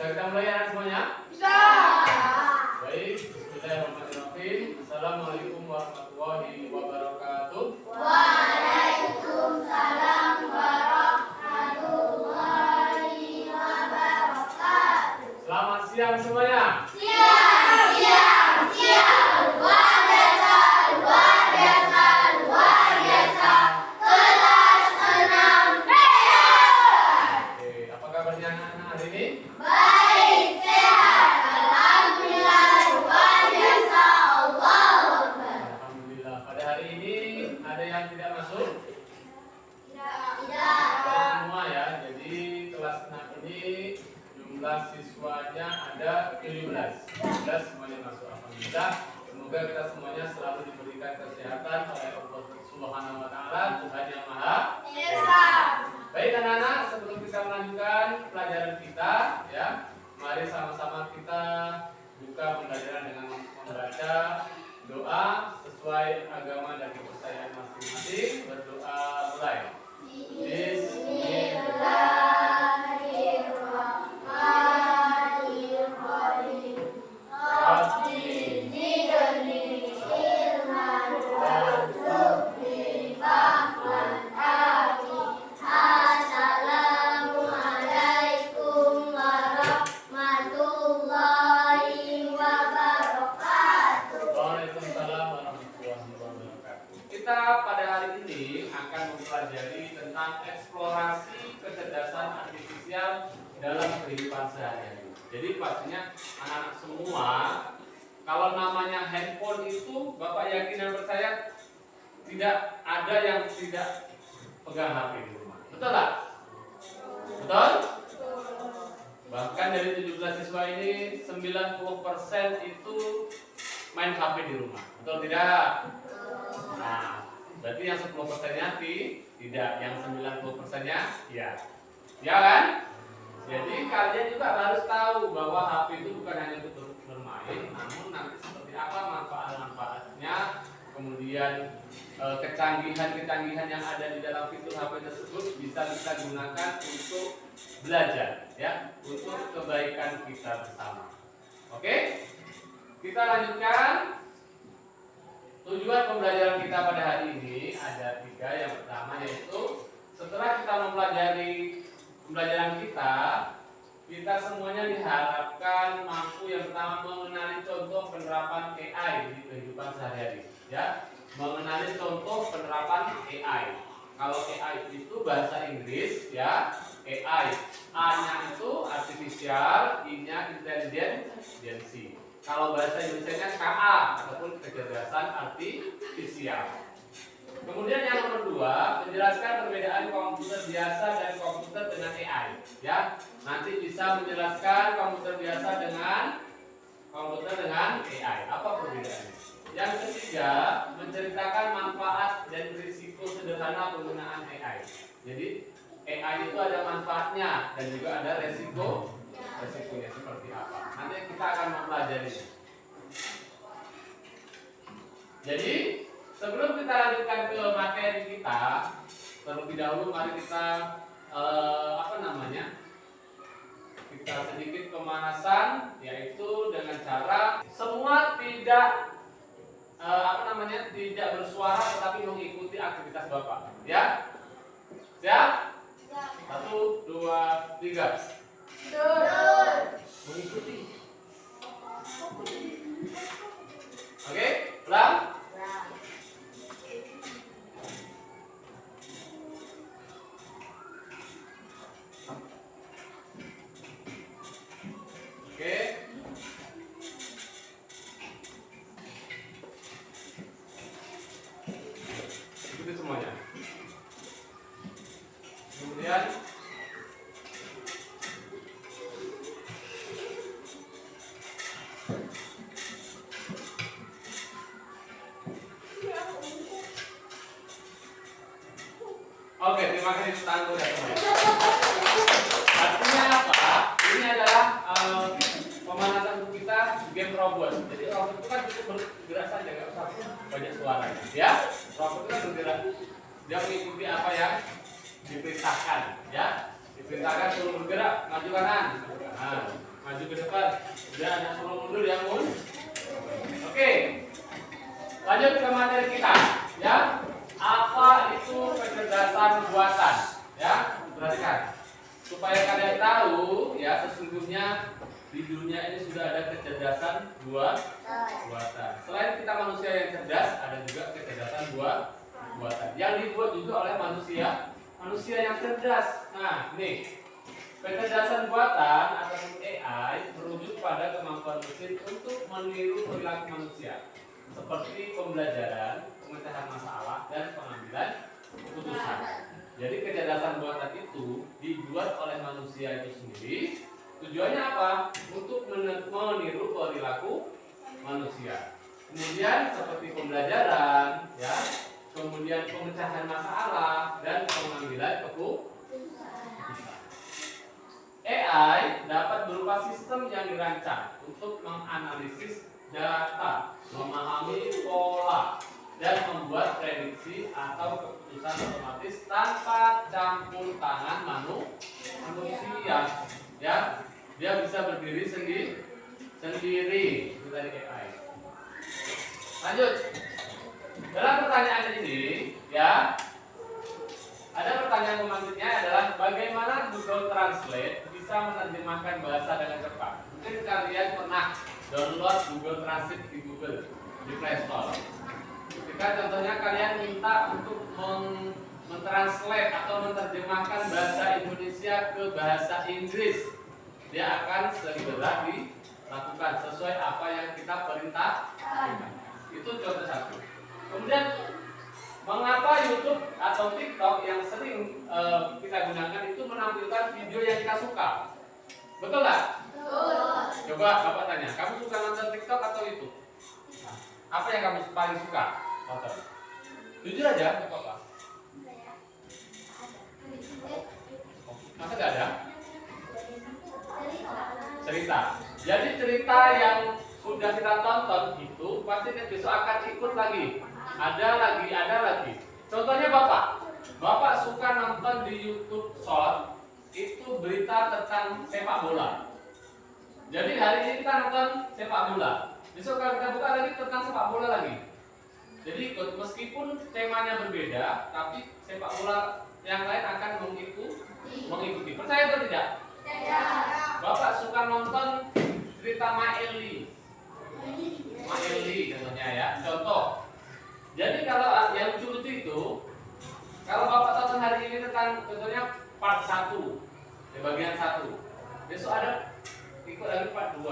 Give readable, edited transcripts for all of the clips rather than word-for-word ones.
Bisa kita mulai ya semuanya? Bisa. Baik, bismillahirrahmanirrahim. Assalamualaikum warahmatullahi wabarakatuh. Waalaikumsalam warahmatullahi wabarakatuh. Selamat siang semuanya. Siang. Luar biasa. Kelas 6 B. Oke, apa kabarnya anak-anak hari ini? Baik, sehat. Alhamdulillah, luar biasa. Allahu Akbar. Alhamdulillah. Pada hari ini ada yang tidak masuk? Tidak. Semua ya. Jadi kelas 6 ini jumlah siswanya ada 17. 17 semuanya masuk. Alhamdulillah. Semoga kita semuanya selalu diberikan kesehatan oleh Allah Subhanahu wa taala, Tuhan yang Maha Esa. Baik anak-anak, sebelum kita melanjutkan pelajaran kita ya, mari sama-sama kita buka pembelajaran dengan membaca doa sesuai agama dan kepercayaan masing-masing. Berdoa mulai. Bismillahirrahmanirrahim. Rabbi zidni ilman warzuqni fahman ati. Assalamualaikum warahmatullahi wabarakatuh. Waalaikumsalam warahmatullahi wabarakatuh. Kita pada hari ini akan mempelajari tentang eksplorasi kecerdasan artifisial dalam kehidupan sehari-hari. Jadi pastinya anak-anak semua, kalau namanya handphone itu Bapak yakin dan percaya tidak ada yang tidak pegang HP di rumah. Betul tak? Betul? Bahkan dari 17 siswa ini 90% itu main HP di rumah. Betul tidak? Nah, berarti yang 10%-nya tidak, yang 90%-nya ya. Ya kan? Jadi kalian juga harus tahu bahwa HP itu bukan hanya untuk bermain, namun nanti seperti apa manfaat-manfaatnya, kemudian kecanggihan-kecanggihan yang ada di dalam fitur HP tersebut bisa kita gunakan untuk belajar, ya, untuk kebaikan kita bersama. Oke? Kita lanjutkan. Tujuan pembelajaran kita pada hari ini ada 3. Yang pertama yaitu setelah kita mempelajari pembelajaran kita semuanya diharapkan mampu yang pertama mengenali contoh penerapan AI di kehidupan sehari-hari. Ya, mengenali contoh penerapan AI. Kalau AI itu bahasa Inggris, ya, AI. A-nya itu artificial, I-nya intelligence. Kalau bahasa Indonesia-nya KA ataupun kecerdasan artifisial. Kemudian yang nomor 2, menjelaskan perbedaan komputer biasa dan komputer dengan AI. Ya, nanti bisa menjelaskan komputer biasa dengan AI. Apa perbedaannya? Yang ketiga, menceritakan manfaat dan risiko sederhana penggunaan AI. Jadi AI itu ada manfaatnya dan juga ada resikonya seperti apa. Nanti kita akan mempelajari. Jadi sebelum kita lanjutkan ke materi kita, terlebih dahulu mari kita kita sedikit pemanasan, yaitu dengan cara semua tidak tidak bersuara tetapi mengikuti aktivitas Bapak. Ya? Siap? 1, 2, 3. Mengikuti. Oke, ulang. Oke. Ikuti semuanya. Kemudian oke, terima kasih tangguh ya semuanya. Artinya apa? Ini adalah pemanasan untuk kita game robot. Jadi robot itu kan cukup bergerak saja, nggak usah banyak suaranya. Ya, robot itu kan bergerak. Dia mengikuti apa yang diperintahkan. Ya, diperintahkan suruh bergerak, maju kanan. Lanjut ke materi kita, ya. Apa itu kecerdasan buatan? Ya, perhatikan. Supaya kalian tahu, ya, sesungguhnya di dunia ini sudah ada kecerdasan buatan. Selain kita manusia yang cerdas, ada juga kecerdasan buatan. Yang dibuat juga oleh manusia yang cerdas. Nah, ini kecerdasan buatan atau AI merujuk pada kemampuan mesin untuk meniru perilaku manusia, seperti pembelajaran, pemecahan masalah, dan pengambilan keputusan. Jadi kecerdasan buatan itu dibuat oleh manusia itu sendiri. Tujuannya apa? Untuk meniru perilaku manusia. Kemudian seperti pembelajaran, ya, kemudian pemecahan masalah dan pengambilan keputusan. AI dapat berupa sistem yang dirancang untuk menganalisis data, memahami pola, dan membuat prediksi atau keputusan otomatis tanpa campur tangan manusia. Ya, dia bisa berdiri sendiri. Itu tadi AI. Lanjut. Dalam pertanyaan ini, ya, ada pertanyaan pemangkitnya adalah bagaimana Google Translate bisa menerjemahkan bahasa dengan cepat. Mungkin kalian pernah download Google Translate di Google di Play Store. Ketika contohnya kalian minta untuk mentranslate atau menerjemahkan bahasa Indonesia ke bahasa Inggris, dia akan segera dilakukan sesuai apa yang kita perintahkan. Itu contoh satu. Kemudian mengapa YouTube atau TikTok yang sering kita gunakan itu menampilkan video yang kita suka? Betul nggak? Betul. Coba Bapak tanya, kamu suka nonton TikTok atau YouTube? Nah, apa yang kamu paling suka nonton? Jujur aja, nggak apa-apa. Masa nggak ada? Cerita. Jadi cerita yang sudah kita tonton itu pasti besok akan ikut lagi. Ada lagi. Contohnya Bapak suka nonton di YouTube Short itu berita tentang sepak bola. Jadi hari ini kita nonton sepak bola. Besok kalau kita buka lagi tentang sepak bola lagi. Jadi meskipun temanya berbeda, tapi sepak bola yang lain akan mengikuti. Percaya atau tidak? Percaya. Bapak suka nonton cerita Maeli contohnya, ya. Contoh. Jadi kalau yang lucu-lucu itu, kalau Bapak tonton hari ini tentang contohnya part 1, di bagian 1. Besok ada ikut lagi part 2,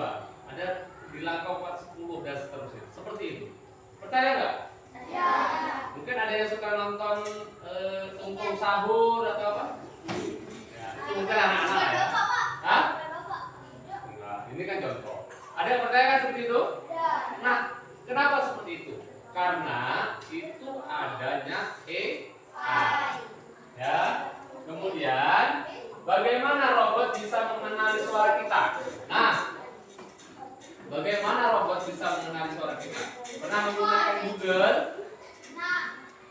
ada di langkah part 10 dan seterusnya. Seperti itu. Percaya nggak? Percaya. Mungkin ada yang suka nonton Tumpeng Sahur atau apa? Ya, itu mungkin anak-anak ya. Hah? Enggak, ini kan contoh. Ada yang percaya kan seperti itu? Nah, kenapa seperti itu? Karena itu adanya AI. Ya. Kemudian bagaimana robot bisa mengenali suara kita? Nah, bagaimana robot bisa mengenali suara kita? Pernah menggunakan Google?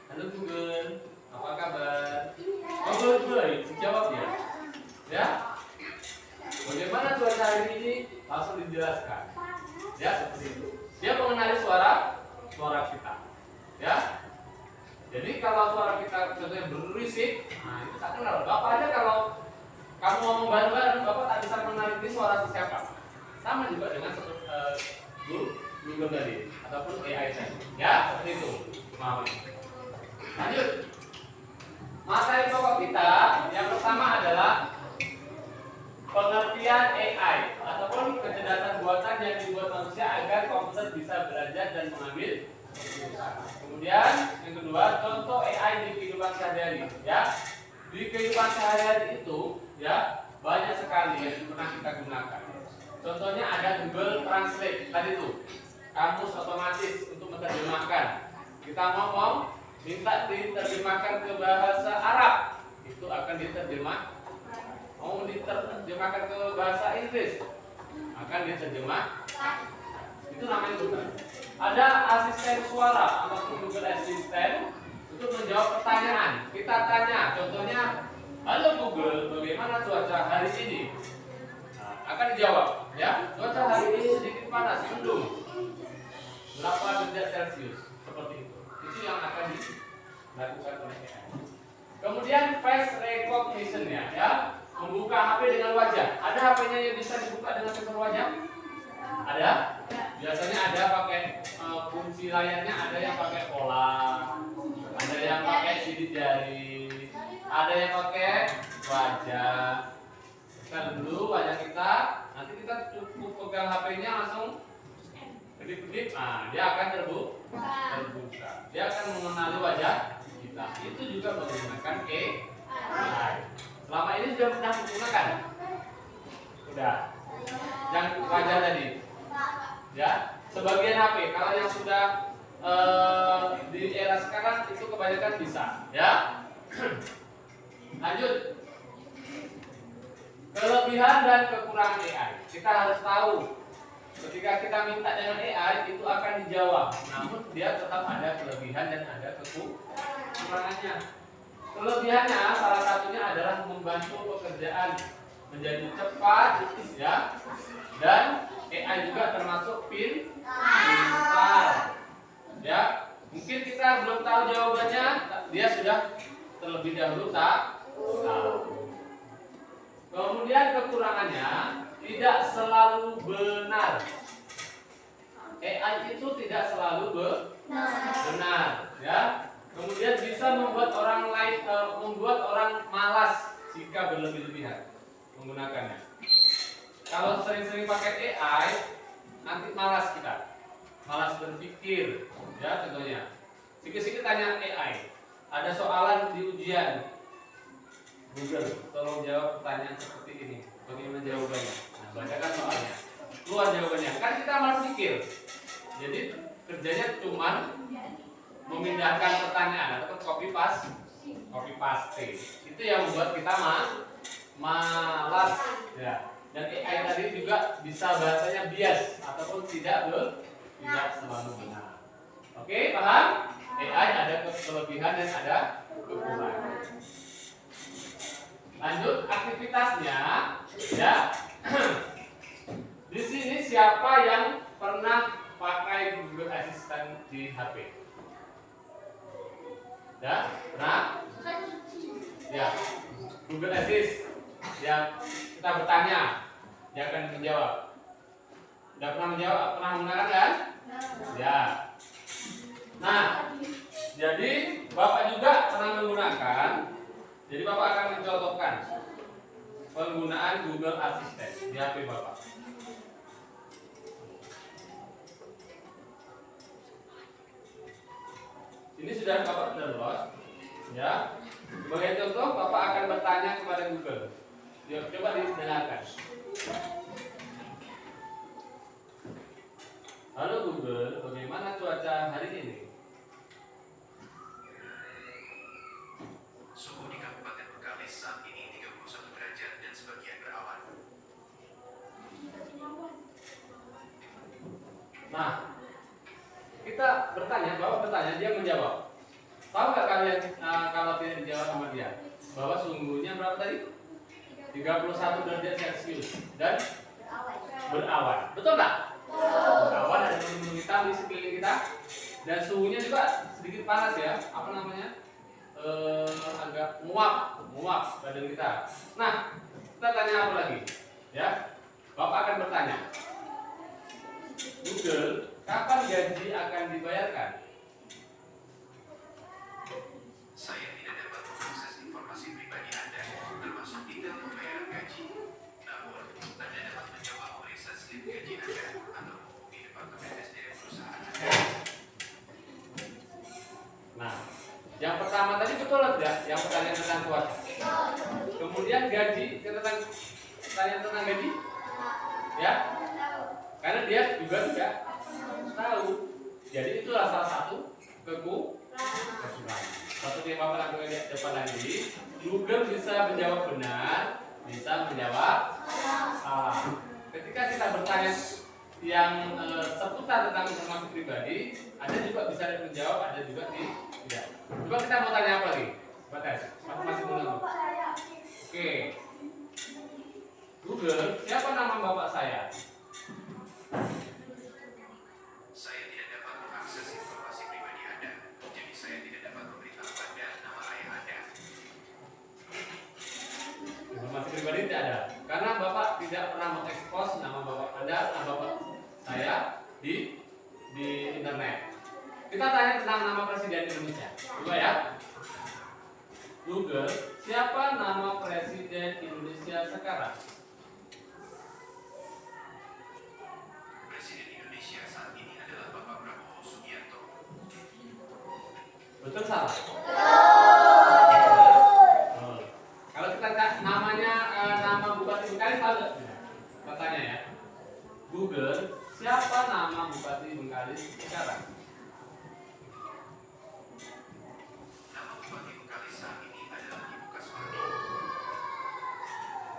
Halo Google, apa kabar? Baik, jawab ya. Ya. Bagaimana cuaca hari ini? Langsung dijelaskan. Ya, seperti itu. Dia mengenali suara kita, ya. Jadi kalau suara kita contohnya berisik, nah itu tak kenal. Bapak aja kalau kamu ngomong bareng-bareng, Bapak tak bisa mengenali ini suara siapa. Sama juga dengan Google tadi ataupun AI tadi, ya, seperti itu. Lanjut. Materi pokok kita yang pertama adalah pengertian AI ataupun kecerdasan buatan yang dibuat manusia agar komputer bisa belajar dan mengambil keputusan. Kemudian yang kedua, contoh AI di kehidupan sehari-hari, ya. Di kehidupan sehari-hari itu, ya, banyak sekali yang pernah kita gunakan. Contohnya ada Google Translate tadi itu, kamus otomatis untuk menerjemahkan. Kita ngomong, minta diterjemahkan ke bahasa Arab, itu akan diterjemah. Mau diterjemahkan ke bahasa Inggris, akan diterjemah. Itu namanya Google. Ada asisten suara atau Google Assistant untuk menjawab pertanyaan. Kita tanya, contohnya, halo Google, bagaimana cuaca hari ini? Nah, akan dijawab, ya. Cuaca hari ini sedikit panas, mendung. Berapa derajat Celcius? Seperti itu yang akan dilakukan oleh AI. Kemudian face recognition ya, membuka HP dengan wajah. Ada HP-nya yang bisa dibuka dengan sensor wajah? Ada? Biasanya ada pakai kunci layarnya, ada yang pakai pola, ada yang pakai sidik jari, ada yang pakai wajah. Sekarang dulu wajah kita, nanti kita cukup pegang HP-nya langsung kedip-kedip, nah dia akan terbuka. Dia akan mengenali wajah kita. Itu juga menggunakan AI. Selama ini sudah pernah menggunakan? Sudah. Yang wajah tadi. Ya, sebagian HP. Kalau yang sudah di era sekarang itu kebanyakan bisa. Ya. Lanjut. Kelebihan dan kekurangan AI. Kita harus tahu. Ketika kita minta dengan AI itu akan dijawab, namun dia tetap ada kelebihan dan ada kekurangannya. Kelebihannya salah satunya adalah membantu pekerjaan menjadi cepat, ya, dan AI juga termasuk pintar, ya. Mungkin kita belum tahu jawabannya, dia sudah terlebih dahulu tahu. Kemudian kekurangannya tidak selalu benar. AI itu tidak selalu benar, ya. Kemudian bisa membuat membuat orang malas jika berlebih-lebihan menggunakannya. Kalau sering-sering pakai AI, nanti malas kita, malas berpikir, ya contohnya. Sikit-sikit tanya AI, ada soalan di ujian, Google, tolong jawab pertanyaan seperti ini. Bagaimana jawabannya? Nah, bacakan soalnya. Keluar jawabannya. Kan kita malas pikir. Jadi kerjanya cuman memindahkan pertanyaan atau copy paste. Itu yang membuat kita malas. Ya. Dan AI tadi juga bisa bahasanya bias ataupun tidak selalu benar. Oke, paham? AI ada kelebihan dan ada kekurangan. Lanjut aktivitasnya, ya. Di sini siapa yang pernah pakai Google Assistant di HP? Ya, pernah? Ya, Google Assist. Ya, kita bertanya, dia akan menjawab. Sudah pernah menjawab? Pernah menggunakan kan? Ya. Nah, jadi Bapak juga pernah menggunakan. Jadi Bapak akan mencontohkan penggunaan Google Assistant di HP Bapak. Ini sudah Bapak download, ya. Sebagai contoh, Bapak akan bertanya kepada Google. Coba didengarkan. Halo Google, bagaimana cuaca hari ini? Suhu di Kabupaten Bengkalis saat ini 31 derajat dan sebagian berawan. Nah, kita bertanya, Bapak bertanya, dia menjawab. Tahu nggak kalian kalau tidak dijawab sama dia, bahwa suhunya berapa tadi? 31 derajat Celcius dan berawan. Betul nggak? Berawan, ada mendung hitam di sekeliling kita, dan suhunya juga sedikit panas ya. Apa namanya? Agak muap badan kita. Nah, kita tanya apa lagi? Ya, Bapak akan bertanya, Google, kapan gaji akan dibayarkan? Saya tidak dapat mengakses informasi pribadi Anda, termasuk detail pembayaran gaji. Namun, Anda dapat mencoba memeriksa slip gaji Anda atau menghubungi Departemen SDM perusahaan Anda. Nah, yang pertama tadi betul tidak? Yang pertanyaan tentang cuaca. Kemudian gaji, pertanyaan tentang gaji, ya? Karena dia juga tidak tahu. Jadi itulah salah satu kekurangan. Seperti yang Bapak lakukan di depan tadi, Google bisa menjawab benar, bisa menjawab salah. Ketika kita bertanya yang seputar tentang informasi pribadi, ada juga bisa menjawab, ada juga tidak. Coba kita mau tanya apa lagi? Batas, masih menunggu. Oke. Google, siapa nama bapak saya? Saya tidak dapat mengakses informasi pribadi Anda, jadi pernah mengekspos nama bapak Anda, nama bapak saya di internet. Kita tanya tentang nama Presiden Indonesia. Coba ya. Google, siapa nama Presiden Indonesia sekarang? Presiden Indonesia saat ini adalah Bapak Prabowo Subianto. Betul salah? Kalau kita namanya nama Bupati Bengkalis tahu nggak? Kita tanya ya. Google, siapa nama Bupati Bengkalis sekarang? Nama Bupati Bengkalis saat ini adalah Ibu Kaswardi.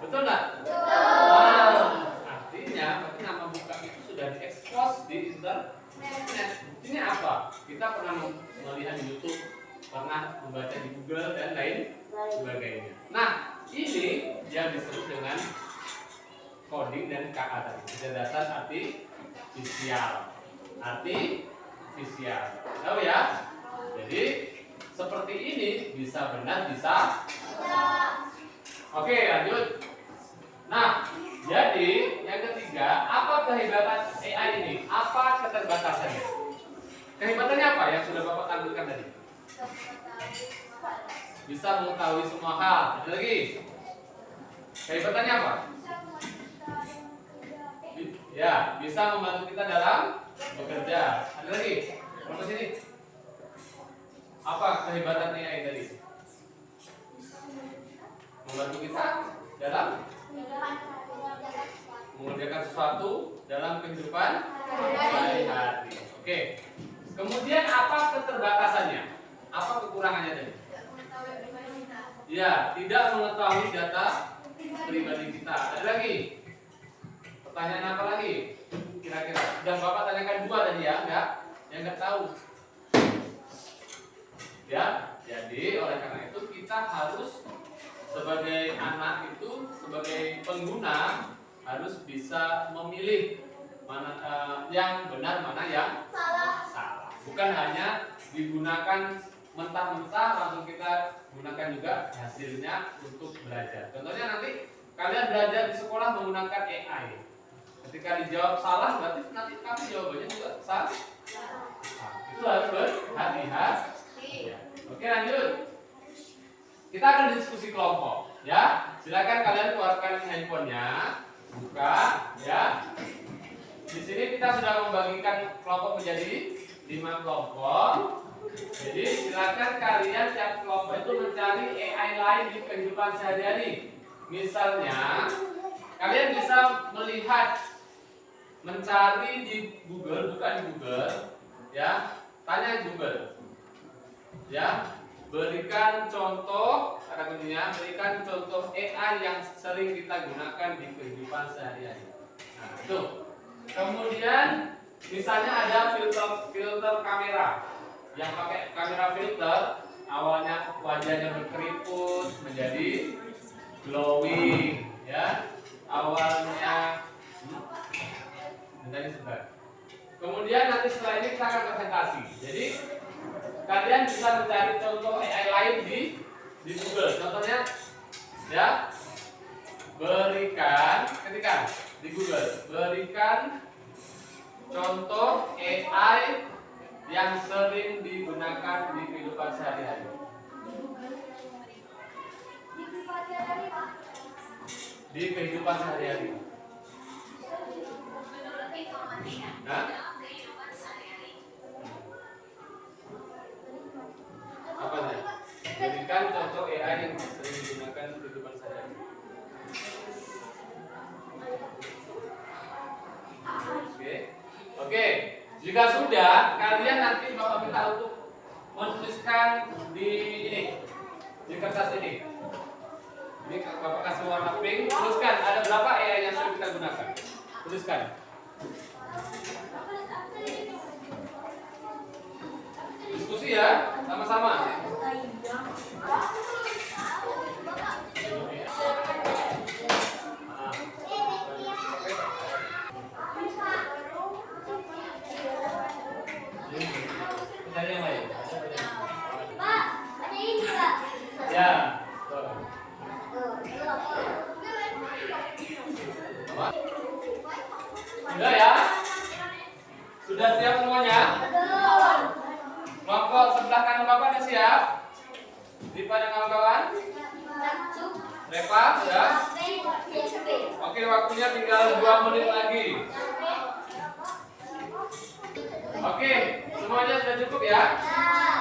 Betul nggak? Betul. Artinya, berarti nama Bupati itu sudah diekspos di internet. Buktinya apa? Kita pernah melihat di YouTube, pernah membaca di Google dan lain sebagainya. Nah, ini yang disebut dengan coding dan KA tadi, kecerdasan artifisial. Artifisial. Tahu ya? Jadi seperti ini bisa benar, bisa. Oke, lanjut. Nah, jadi yang ketiga, apa kehebatan AI ini? Apa keterbatasannya? Kehebatannya apa yang sudah Bapak tampilkan tadi? Bisa mengetahui semua hal. Ada lagi? Kehebatannya apa? Ya, bisa membantu kita dalam bekerja. Ada lagi? Berapa sini? Apa kehebatan AI tadi? Membantu kita dalam mengerjakan sesuatu dalam kehidupan sehari-hari. Oke. Kemudian apa keterbatasannya? Apa kekurangannya tadi? Ya, tidak mengetahui data pribadi kita. Ada lagi? Pertanyaan apa lagi? Kira-kira sudah Bapak tanyakan dua tadi ya, enggak? Yang enggak tahu. Ya, jadi oleh karena itu kita harus sebagai anak itu, sebagai pengguna harus bisa memilih mana yang benar, mana yang salah. Bukan hanya digunakan mentah-mentah langsung kita gunakan juga hasilnya untuk belajar. Contohnya nanti kalian belajar di sekolah menggunakan AI. Ketika dijawab salah, berarti nanti kamu jawabannya juga salah. Nah, itu harus berhati-hati. Ya. Oke, lanjut. Kita akan diskusi kelompok. Ya, silakan kalian keluarkan handphonenya, buka. Ya. Di sini kita sudah membagikan kelompok menjadi 5 kelompok. Jadi silakan kalian tiap kelompok itu mencari AI lain di kehidupan sehari-hari. Misalnya, kalian bisa melihat, mencari di Google, bukan di Google, ya, tanya Google, ya, berikan contoh, ada kuncinya, berikan contoh AI yang sering kita gunakan di kehidupan sehari-hari. Nah, itu. Kemudian, misalnya ada filter kamera, yang pakai kamera filter, awalnya wajahnya berkeriput menjadi glowing, ya, awalnya. Kemudian nanti setelah ini kita akan presentasi. Jadi kalian bisa mencari contoh AI lain di Google. Contohnya, ya, ketika di Google, berikan contoh AI yang sering digunakan di kehidupan sehari-hari. Di kehidupan sehari-hari. Nah, apa nih? Berikan contoh AI yang sering digunakan di kehidupan sehari-hari. Oke. Jika sudah, kalian nanti Bapak minta untuk menuliskan di kertas ini. Ini Bapak kasih warna pink. Tuliskan ada berapa AI yang sering kita gunakan. Tuliskan. Diskusi ya, sama-sama. Pertanyaan yang lain. Pak, ada ini Pak. Ya. Apa? Sudah ya? Sudah siap semuanya? Kelompok sebelah kanan Bapak ada siap? Di pada kawan-kawan? Reva, sudah? Oke, waktunya tinggal 2 menit lagi. Oke, semuanya sudah cukup ya?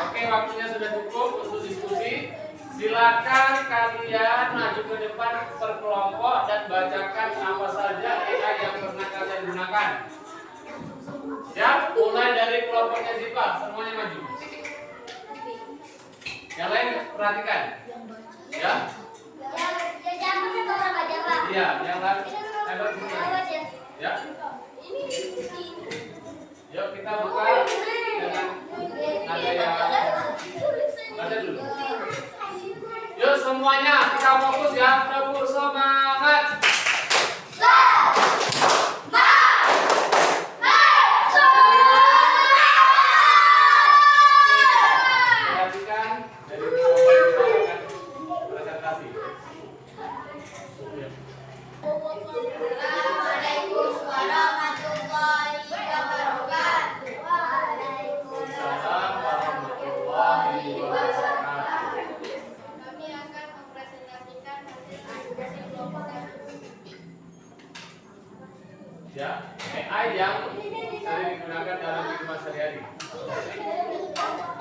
Oke, waktunya sudah cukup untuk diskusi. Silakan kalian maju ke depan per kelompok dan bacakan apa saja AI yang pernah kalian gunakan. Siap? Mulai dari kelompoknya Zipa, semuanya maju. Yang lain perhatikan. Ya? Iya, yang lain hebat semua. Ya? Yuk kita buka dengan nada yang ada dulu. Yuk semuanya kita fokus ya, tepuk semangat. Perhatikan dari presentasi. Assalamualaikum warahmatullahi wabarakatuh. Assalamualaikum warahmatullahi wabarakatuh. Kami akan mempresentasikan hasil diskusi kelompok Ya, AI yang sering digunakan dalam kehidupan sehari-hari.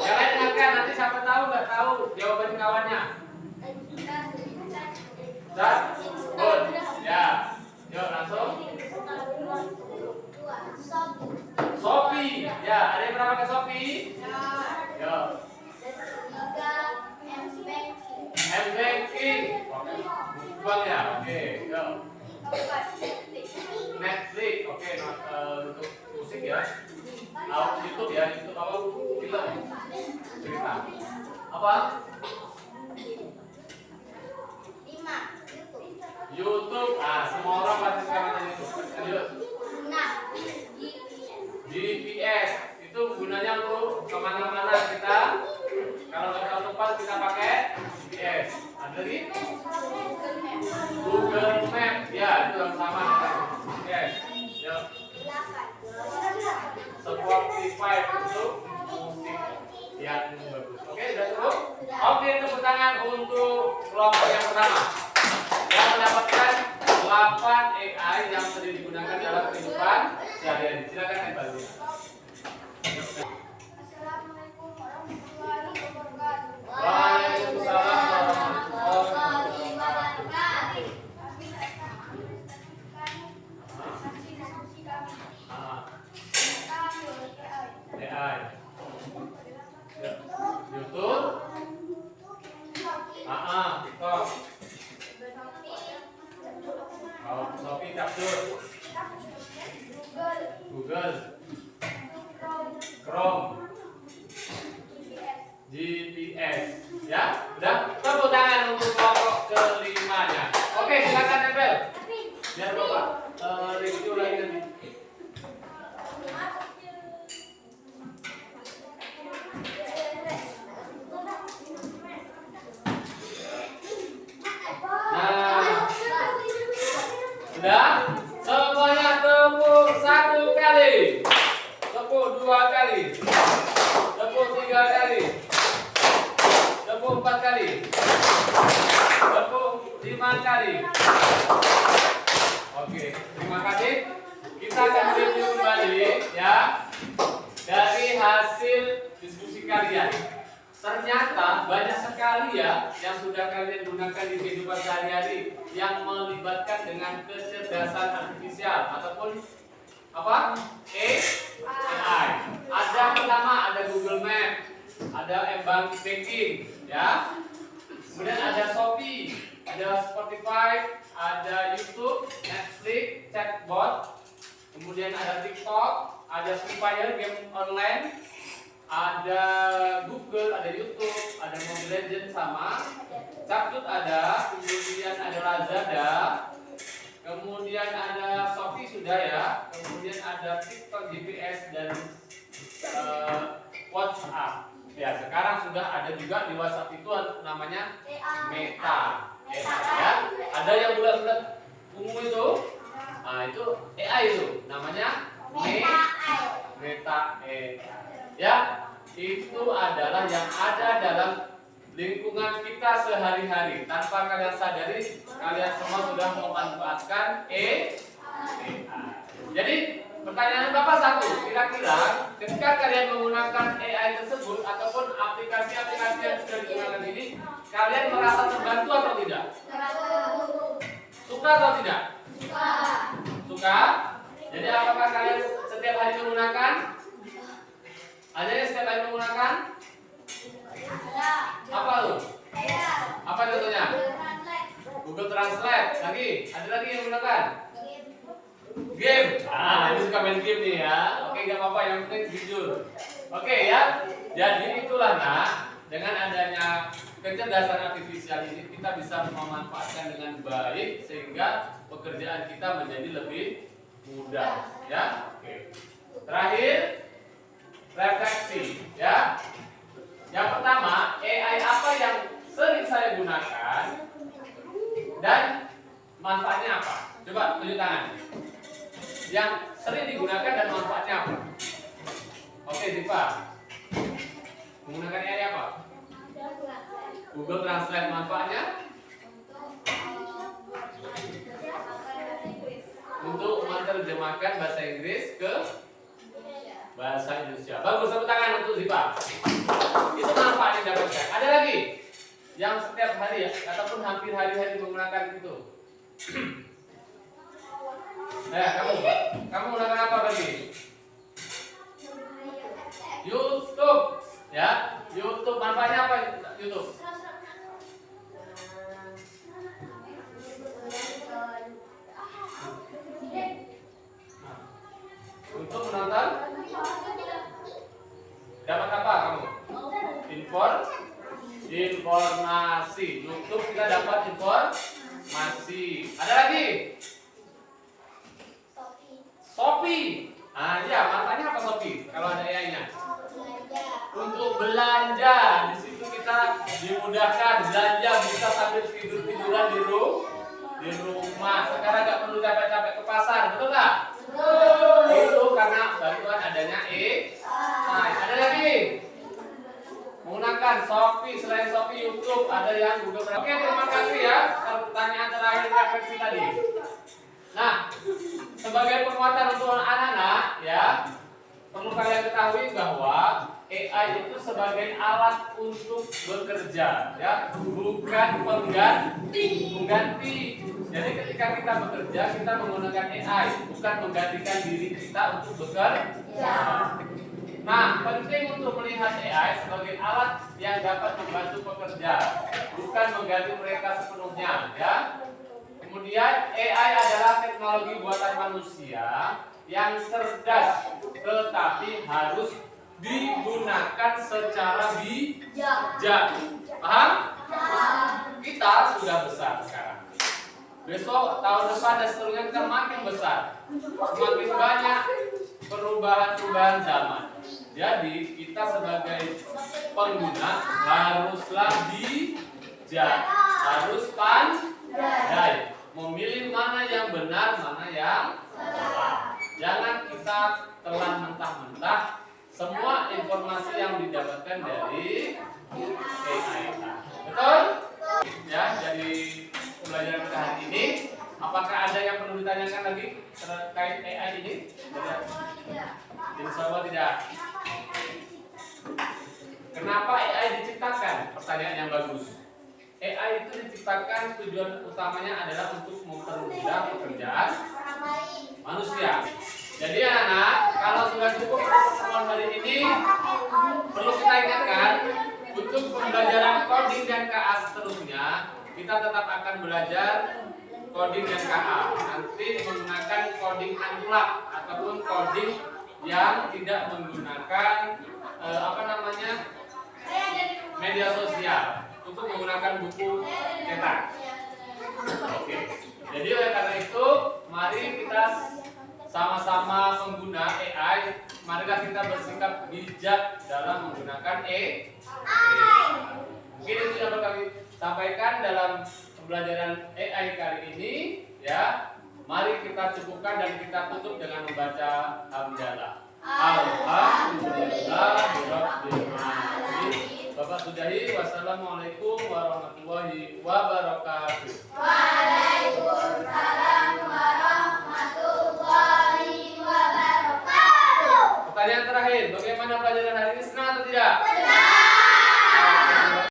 Yang lain dengarkan, nanti siapa tahu nggak tahu jawaban kawannya. Zat, good, ya. Yuk langsung. Shopee, ya. Ada yang pernah pakai Shopee? Yuk. M-Banking. Oke. Buang ya, oke. Yuk. Netflix, oke. Untuk musik ya. YouTube ya, YouTube apa? Film. Cerita. Apa? YouTube. Ah, semua orang pasti sekarang tanya itu. Lanjut. GPS itu gunanya untuk kemana-mana kita. Kalau nggak tahu tempat kita pakai GPS. Ada lagi? Google Map. Ya, itu yang sama dengan GPS. Yuk. Spotify untuk musik yang bagus. Oke, sudah cukup? Oke, tepuk tangan untuk kelompok yang pertama yang mendapatkan 8 AI yang sering digunakan dalam kehidupan sehari-hari. Silakan kembali. Assalamualaikum warahmatullahi wabarakatuh. Waalaikumsalam warahmatullahi wabarakatuh. Kami akan mempresentasikan hasil diskusi kami tentang AI. Ya. YouTube, TikTok, Shopee, Capture, Google, Chrome, GPS. Ya, udah. Tepuk tangan untuk kelompok kelimanya. Oke, silakan nempel. Biar Bapak review lagi nanti. Sudah? Semuanya tepuk 1 kali. Tepuk 2 kali. Tepuk 3 kali. Tepuk 4 kali. Tepuk 5 kali. Oke, terima kasih. Kita akan review kembali ya dari hasil diskusi kalian. Ternyata banyak sekali ya yang sudah kalian gunakan di kehidupan sehari-hari yang melibatkan dengan kecerdasan artifisial ataupun apa? AI. Ada pertama ada Google Map, ada M-Banking ya. Kemudian ada Shopee, ada Spotify, ada YouTube, Netflix, chatbot. Kemudian ada TikTok, ada Free Fire game online. Ada Google, ada YouTube, ada Mobile Legends sama Capcut ada, kemudian ada Lazada, kemudian ada Shopee sudah ya, kemudian ada TikTok, GPS dan WhatsApp. Ya, sekarang sudah ada juga di WhatsApp itu namanya Meta. Ya. Ada yang bulat-bulat ungu itu? Nah, itu AI itu namanya meta AI. Ya, itu adalah yang ada dalam lingkungan kita sehari-hari. Tanpa kalian sadari, kalian semua sudah memanfaatkan AI. Jadi pertanyaan Bapak satu, kira-kira ketika kalian menggunakan AI tersebut ataupun aplikasi-aplikasi yang sudah digunakan ini, kalian merasa terbantu atau tidak? Suka atau tidak? Suka. Jadi apakah kalian setiap hari menggunakan? Ada yang setiap hari menggunakan? Apa tuh? Apa contohnya? Google Translate. Lagi? Ada lagi yang menggunakan? Game. Ini suka main game nih ya. Oke, nggak apa-apa, yang penting jujur. Oke ya. Jadi itulah dengan adanya kecerdasan artifisial ini kita bisa memanfaatkan dengan baik sehingga pekerjaan kita menjadi lebih mudah ya. Oke. Terakhir refleksi ya. Yang pertama, AI apa yang sering saya gunakan dan manfaatnya apa? Coba tunjuk tangan. Yang sering digunakan dan manfaatnya apa? Oke, Ziva. Menggunakan AI apa? Google Translate, manfaatnya? Untuk menerjemahkan bahasa Inggris ke bahasa Indonesia. Bagus, tepuk tangan untuk Ziva. Itu manfaat yang dapatkan. Ada lagi yang setiap hari ya, ataupun hampir hari-hari menggunakan itu. Nah, kamu menggunakan apa tadi? YouTube, ya. YouTube manfaatnya apa? YouTube. Untuk menonton, dapat apa kamu? Informasi. YouTube kita dapat informasi. Ada lagi? Shopee. Iya, manfaatnya apa Shopee? Kalau ada AI-nya? Untuk belanja. Di situ kita dimudahkan belanja, bisa sambil tidur-tiduran di rumah. Sekarang nggak perlu capek-capek ke pasar, betul nggak? Itu karena bantuan adanya AI. Ada lagi? Menggunakan Shopee, selain Shopee, YouTube, ada yang Google. Oke, terima kasih ya. Pertanyaan terakhir refleksi tadi. Nah, sebagai penguatan untuk anak-anak ya, perlu kalian ketahui bahwa AI itu sebagai alat untuk bekerja ya, bukan pengganti. Jadi ketika kita bekerja, kita menggunakan AI, bukan menggantikan diri kita untuk bekerja. Nah, penting untuk melihat AI sebagai alat yang dapat membantu pekerja, bukan mengganti mereka sepenuhnya ya. Kemudian AI adalah teknologi buatan manusia yang cerdas, tetapi harus digunakan secara bijak. Paham? Kita sudah besar sekarang. Besok, tahun depan dan seterusnya kita makin besar. Semakin banyak perubahan zaman. Jadi kita sebagai pengguna haruslah bijak, harus pandai memilih mana yang benar, mana yang salah. Jangan kita telan mentah-mentah semua informasi yang didapatkan dari AI. Betul? Ya, jadi pembelajaran kita hari ini, apakah ada yang perlu ditanyakan lagi terkait AI ini? Insya Allah tidak. Kenapa AI diciptakan? Pertanyaan yang bagus. AI itu diciptakan tujuan utamanya adalah untuk mempermudah pekerjaan manusia. Jadi anak, kalau sudah cukup pertemuan hari ini, perlu kita ingatkan untuk pembelajaran coding dan KA seterusnya, kita tetap akan belajar coding dan KA. Nanti menggunakan coding unplug ataupun coding yang tidak menggunakan media sosial. Untuk menggunakan buku cetak. Oke. Jadi oleh karena itu, mari kita sama-sama pengguna AI, marilah kita bersikap bijak dalam menggunakan AI. Mungkin itu yang perlu kami sampaikan dalam pembelajaran AI kali ini, ya. Mari kita cukupkan dan kita tutup dengan membaca hamdalah. Alhamdulillahirabbil alamin. Bapak sudahi, wassalamualaikum warahmatullahi wabarakatuh.